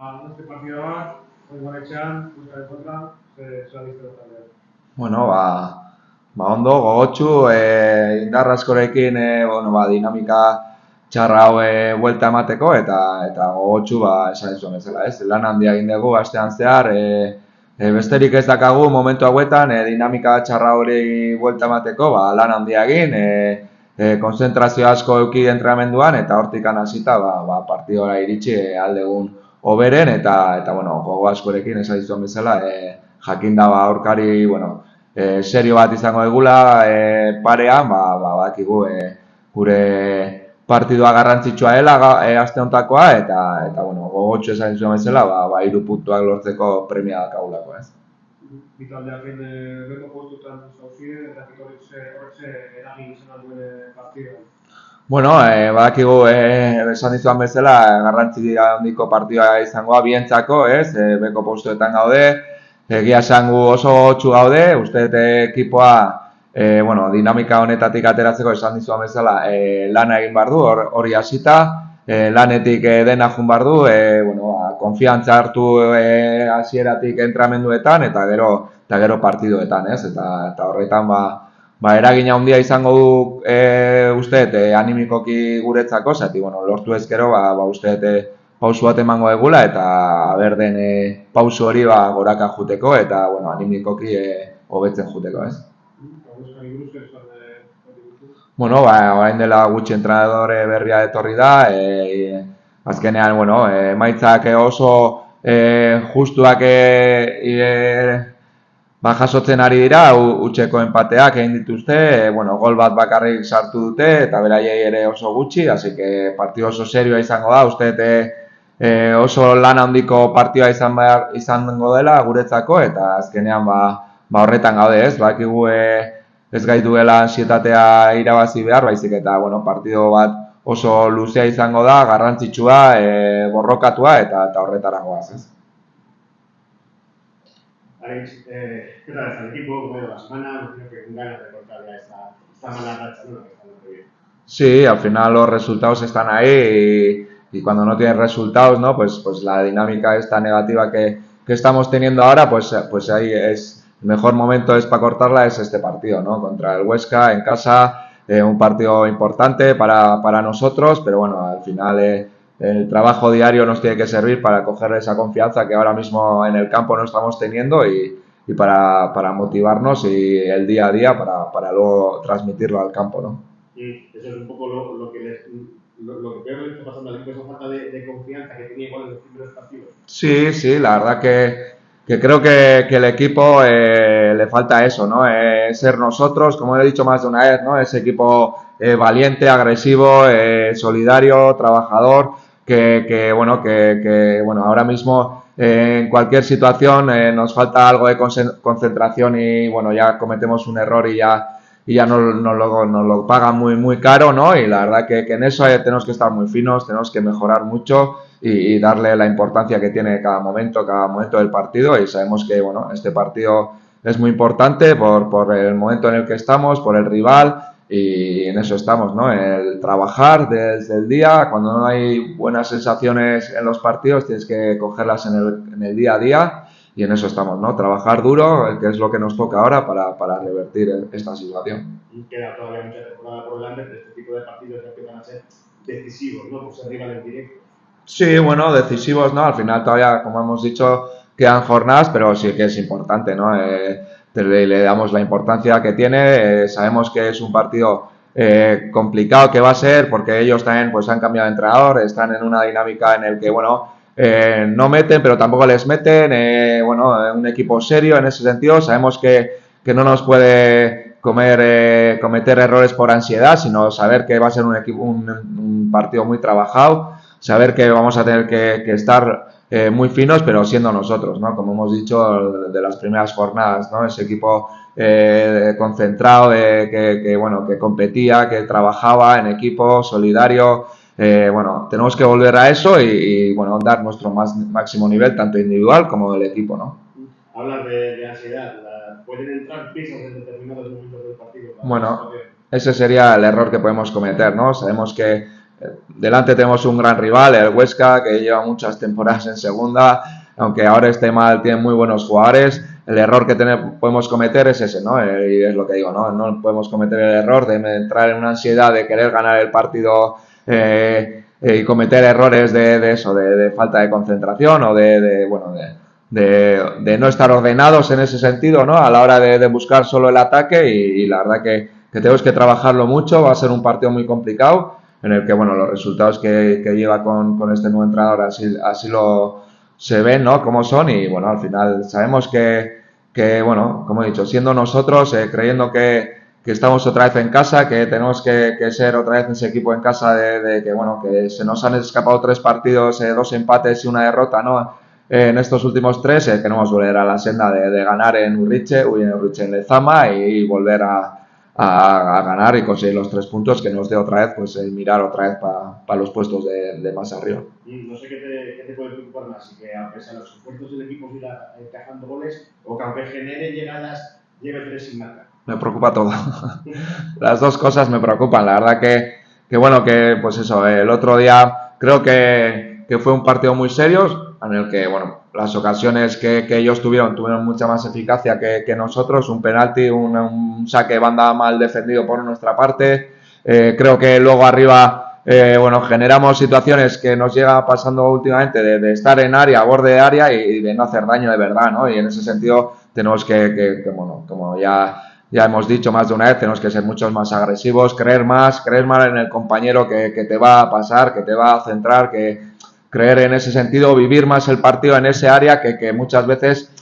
Este partido bat, hoy etxean, Euskal kontra, ze albiste taldean. Bueno, ondo, gogotsu, indar askorekin, dinamika txarra hau buelta emateko, eta gogotsu, esan zuen bezala, ez? Lan handia egin dugu, astean zehar, besterik ez dakagu momentu hauetan, dinamika txarra hori buelta emateko, lan handia egin, konzentrazio asko euki entrenamenduan, eta hortik hasita partidora iritsi aldegun hoberen, eta gogo askorekin esan zuen bezala, jakinda aurkari, serio bat izango egula parean, bakigu gure partidua garrantzitsua dela aste hontakoa eta gogotsu esan zuen bezala, 3 puntuak lortzeko premia dakagulako, ez. Bi taldeak beko postutan zauzide, eta horrek ze eragin izan duen partidan. Bueno, badakigu esan dizuan bezala garrantzi handiko partidua izangoa bientzako, ez? Beko postuetan gaude, egia esangu oso gogotsu gaude, uste dut ekipoa dinamika honetatik ateratzeko esan dizuan bezala lana egin behar du, hori hasita, lanetik dena jun behar du, konfiantza hartu hasieratik entramenduetan eta gero partiduetan, ez? Eta horretan eragina handia izango du uste animikoki guretzako, zati, lortu ezkero, uste pausu bat emango egula eta berden pausu hori goraka juteko eta animikoki hobetzen juteko, ez? Orain dela gutxi entrenadore berria etorri da, azkenean, emaitzak oso justuak jasotzen ari dira, utxeko enpateak egin dituzte, gol bat bakarrik sartu dute eta beraiei ere oso gutxi, así que partido oso serioa izango da, uste oso lan handiko partioa izango dela guretzako eta azkenean horretan gaude, ez? Bakigu ez gaituela ansietatea irabazi behar, baizik eta partido bat oso luzea izango da, garrantzitsua, borrokatua eta horretaragoaz, ez? Alex, ¿qué tal está el equipo? ¿Cómo ha ido la semana? No creo que con ganas de cortar ya esta mala racha, ¿no? Que está muy bien. Sí, al final los resultados están ahí y cuando no tienes resultados, ¿no? Pues la dinámica esta negativa que estamos teniendo ahora, pues ahí es el mejor momento es para cortarla, es este partido, ¿no? Contra el Huesca en casa, un partido importante para nosotros, pero bueno, al final el trabajo diario nos tiene que servir para coger esa confianza que ahora mismo en el campo no estamos teniendo y para motivarnos y el día a día para luego transmitirlo al campo, ¿no? Eso es un poco lo que peor le está pasando al equipo, esa falta de confianza que tenía igual en los primeros partidos. Sí, la verdad que creo que el equipo le falta eso, ¿no? Ser nosotros, como he dicho más de una vez, ¿no? Ese equipo valiente, agresivo, solidario, trabajador, que ahora mismo en cualquier situación nos falta algo de concentración y ya cometemos un error y ya nos lo pagan muy caro, ¿no? Y la verdad que en eso tenemos que estar muy finos, tenemos que mejorar mucho y darle la importancia que tiene cada momento del partido y sabemos que este partido es muy importante por el momento en el que estamos, por el rival y en eso estamos, ¿no? El trabajar desde el día, cuando no hay buenas sensaciones en los partidos tienes que cogerlas en el día a día y en eso estamos, ¿no? Trabajar duro, que es lo que nos toca ahora para revertir esta situación. Queda todavía mucha temporada por delante, pero este tipo de partidos ya empiezan a ser decisivos, ¿no? Por ser rivales directos. Sí, decisivos, ¿no? Al final todavía, como hemos dicho, quedan jornadas, pero sí que es importante, ¿no? Le damos la importancia que tiene, sabemos que es un partido complicado que va a ser, porque ellos también pues han cambiado de entrenador, están en una dinámica en el que, no meten, pero tampoco les meten, un equipo serio en ese sentido, sabemos que no nos puede cometer errores por ansiedad, sino saber que va a ser un partido muy trabajado, saber que vamos a tener que estar muy finos, pero siendo nosotros, ¿no? Como hemos dicho de las primeras jornadas, ¿no? Ese equipo concentrado, que competía, que trabajaba en equipo, solidario. Tenemos que volver a eso y dar nuestro máximo nivel, tanto individual como del equipo, ¿no? Hablas de ansiedad, ¿pueden entrar prisas en determinados momentos del partido? Ese sería el error que podemos cometer, ¿no? Sabemos que delante tenemos un gran rival, el Huesca, que lleva muchas temporadas en segunda, aunque ahora esté mal, tiene muy buenos jugadores. El error que podemos cometer es ese, ¿no? Y es lo que digo, ¿no? No podemos cometer el error de entrar en una ansiedad de querer ganar el partido y cometer errores de eso, de falta de concentración o de no estar ordenados en ese sentido, ¿no? A la hora de buscar solo el ataque y la verdad que tenemos que trabajarlo mucho. Va a ser un partido muy complicado en el que, bueno, los resultados que lleva con este nuevo entrenador así lo se ven, ¿no? Cómo son y, bueno, al final sabemos que bueno, como he dicho, siendo nosotros, creyendo que estamos otra vez en casa, que tenemos que ser otra vez ese equipo en casa de que, bueno, que se nos han escapado 3 partidos, 2 empates y una derrota, ¿no? En estos últimos 3, queremos volver a la senda de ganar en Urriche en Lezama y volver a ganar y conseguir los 3 puntos que nos dé otra vez, pues mirar otra vez para los puestos de más arriba. No sé qué te puede preocupar más, si que a pesar de los esfuerzos del equipo siga encajando goles o que aunque genere llegadas lleve 3 sin marcar. Me preocupa todo. Las dos cosas me preocupan. La verdad que bueno, que pues eso, el otro día creo que fue un partido muy serio en el que, bueno, las ocasiones que ellos tuvieron mucha más eficacia que nosotros. Un penalti, un saque de banda mal defendido por nuestra parte. Creo que luego arriba, bueno, generamos situaciones que nos llega pasando últimamente de estar en área, borde de área y de no hacer daño de verdad, ¿no? Y en ese sentido tenemos que bueno, como ya hemos dicho más de una vez, tenemos que ser muchos más agresivos, creer más en el compañero que te va a pasar, que te va a centrar, que creer en ese sentido, vivir más el partido en ese área que muchas veces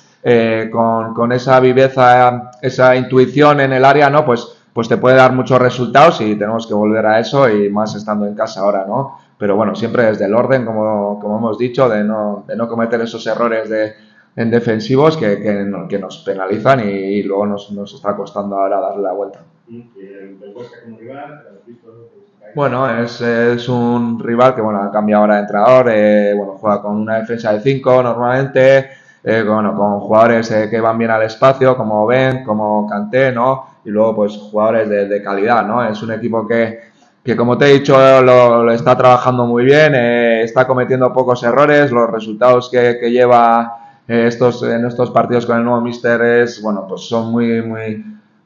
con esa viveza, esa intuición en el área, ¿no? Pues te puede dar muchos resultados y tenemos que volver a eso y más estando en casa ahora, ¿no? Pero bueno, siempre desde el orden, como hemos dicho, de no cometer esos errores en defensivos que nos penalizan y luego nos está costando ahora darle la vuelta. ¿El Huesca como rival? Bueno, es un rival que, bueno, ha cambiado ahora de entrenador, bueno, juega con una defensa de 5 normalmente, bueno, con jugadores que van bien al espacio, como Ben, como Kanté, ¿no? Y luego, pues, jugadores de calidad, ¿no? Es un equipo que como te he dicho, lo está trabajando muy bien, está cometiendo pocos errores, los resultados que lleva en estos partidos con el nuevo míster bueno, pues son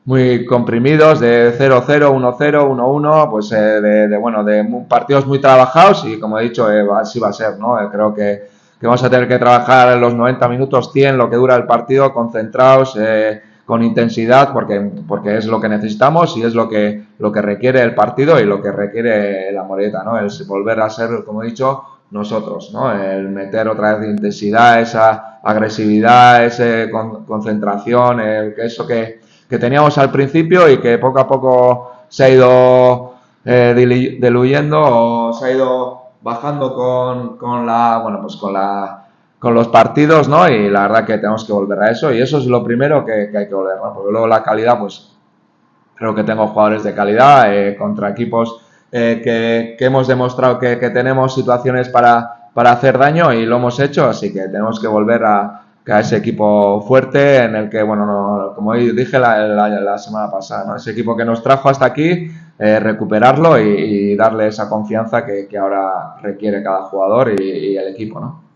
muy comprimidos, de 0-0, 1-0, 1-1, pues de partidos muy trabajados y, como he dicho, así va a ser, ¿no? Creo que vamos a tener que trabajar en los 90 minutos, 100, lo que dura el partido, concentrados, con intensidad, porque es lo que necesitamos y es lo que requiere el partido y lo que requiere la Moreta, ¿no? Es volver a ser, como he dicho, nosotros, ¿no? El meter otra vez de intensidad, esa agresividad, esa concentración, eso que teníamos al principio y que poco a poco se ha ido diluyendo o se ha ido bajando con los partidos, ¿no? Y la verdad que tenemos que volver a eso y eso es lo primero que hay que volver, ¿no? Porque luego la calidad, pues creo que tengo jugadores de calidad contra equipos que hemos demostrado que tenemos situaciones para hacer daño y lo hemos hecho, así que tenemos que volver a ese equipo fuerte en el que, bueno, como dije la semana pasada, ¿no? Ese equipo que nos trajo hasta aquí, recuperarlo y darle esa confianza que ahora requiere cada jugador y el equipo, ¿no?